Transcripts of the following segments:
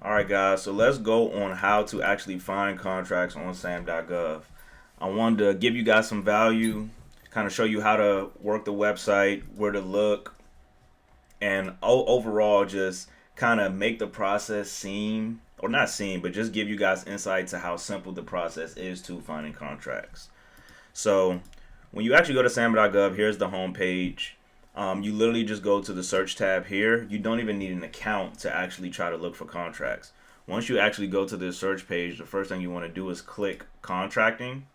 All right, guys, so let's go on how to actually find contracts on Sam.gov. I wanted to give you guys some value, kind of show you how to work the website, where to look, and overall just kind of make the process seem, or not seem, but just give you guys insight to how simple the process is to finding contracts. So when you actually go to Sam.gov, here's the home page. You literally just go to the search tab here. You don't even need an account to actually try to look for contracts. Once you actually go to this search page, the first thing you want to do is click contracting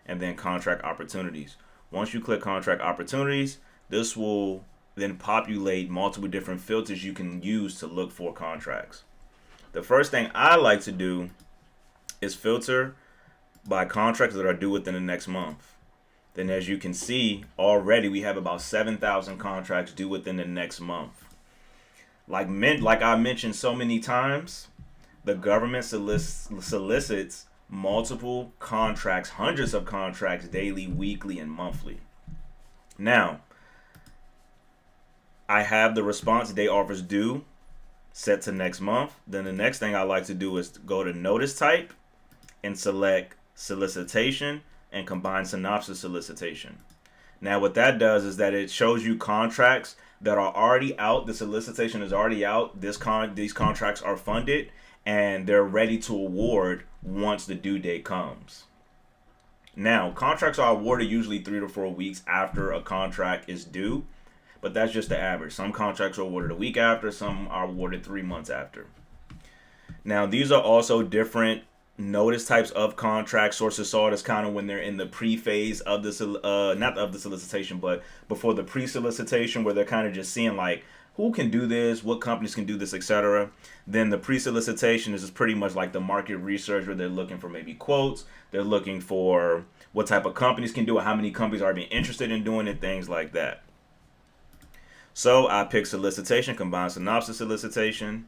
and then contract opportunities. Once you click contract opportunities, this will then populate multiple different filters you can use to look for contracts. The first thing I like to do is filter by contracts that are due within the next month. Then as you can see, already we have about 7,000 contracts due within the next month. Like I mentioned so many times, the government solicits multiple contracts, hundreds of contracts daily, weekly, and monthly. Now, I have the response date offers due set to next month. Then the next thing I like to do is go to notice type and select solicitation and combine synopsis solicitation. Now what that does is that it shows you contracts that are already out. The solicitation is already out. These contracts are funded and they're ready to award once the due date comes. Now, contracts are awarded usually 3 to 4 weeks after a contract is due, but that's just the average. Some contracts are awarded a week after, some are awarded 3 months after. Now, these are also different notice types of contracts. Sources saw it as kind of when they're in the pre-phase of the not of the solicitation, but before the pre-solicitation, where they're kind of just seeing like who can do this, what companies can do this, etc. Then the pre-solicitation is just pretty much like the market research, where they're looking for maybe quotes, they're looking for what type of companies can do it, how many companies are being interested in doing it, things like that. So I pick solicitation, combine synopsis solicitation.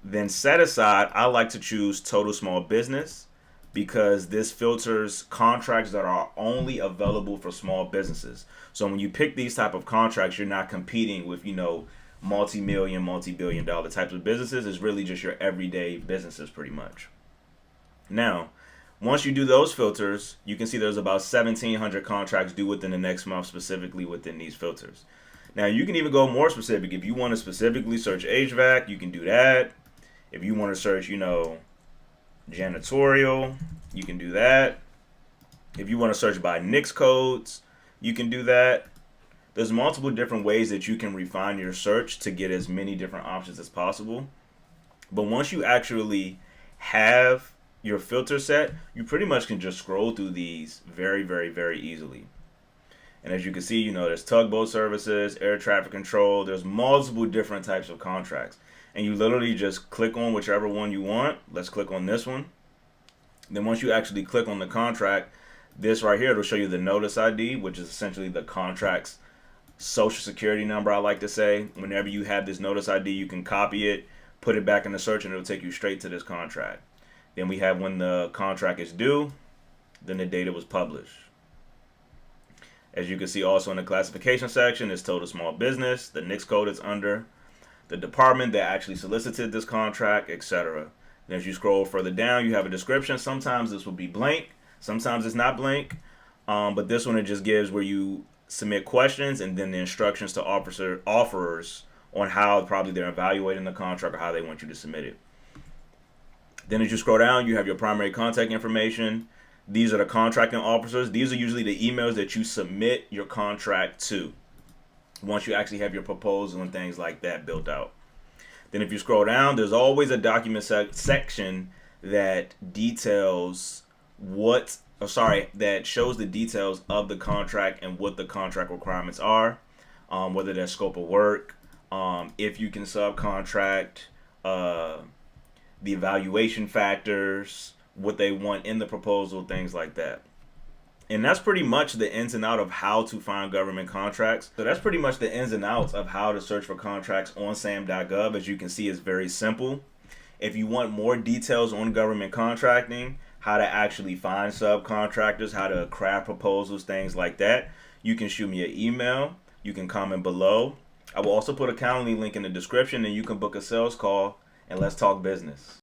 Then set aside, I like to choose total small business because this filters contracts that are only available for small businesses. So when you pick these type of contracts, you're not competing with, multi-million, multi-billion dollar types of businesses. It's really just your everyday businesses pretty much. Now, once you do those filters, you can see there's about 1,700 contracts due within the next month, specifically within these filters. Now, you can even go more specific. If you want to specifically search HVAC, you can do that. If you want to search, janitorial, you can do that. If you want to search by NICS codes, you can do that. There's multiple different ways that you can refine your search to get as many different options as possible. But once you actually have your filter set, you pretty much can just scroll through these very, very, very easily. And as you can see, there's tugboat services, air traffic control. There's multiple different types of contracts. And you literally just click on whichever one you want. Let's click on this one. Then once you actually click on the contract, this right here will show you the notice ID, which is essentially the contract's social security number, I like to say. Whenever you have this notice ID, you can copy it, put it back in the search, and it'll take you straight to this contract. Then we have when the contract is due, then the date it was published. As you can see also in the classification section, it's total small business, the NICS code it's under, the department that actually solicited this contract, etc. Then as you scroll further down, you have a description. Sometimes this will be blank, sometimes it's not blank, but this one it just gives where you submit questions and then the instructions to offerers on how probably they're evaluating the contract or how they want you to submit it. Then as you scroll down, you have your primary contact information. These are the contracting officers. These are usually the emails that you submit your contract to once you actually have your proposal and things like that built out. Then if you scroll down, there's always a document section that details that shows the details of the contract and what the contract requirements are, whether there's scope of work, if you can subcontract, the evaluation factors, what they want in the proposal, things like that. And that's pretty much the ins and outs of how to find government contracts. So that's pretty much the ins and outs of how to search for contracts on Sam.gov. As you can see, it's very simple. If you want more details on government contracting, how to actually find subcontractors, how to craft proposals, things like that, you can shoot me an email. You can comment below. I will also put a Calendly link in the description, and you can book a sales call and let's talk business.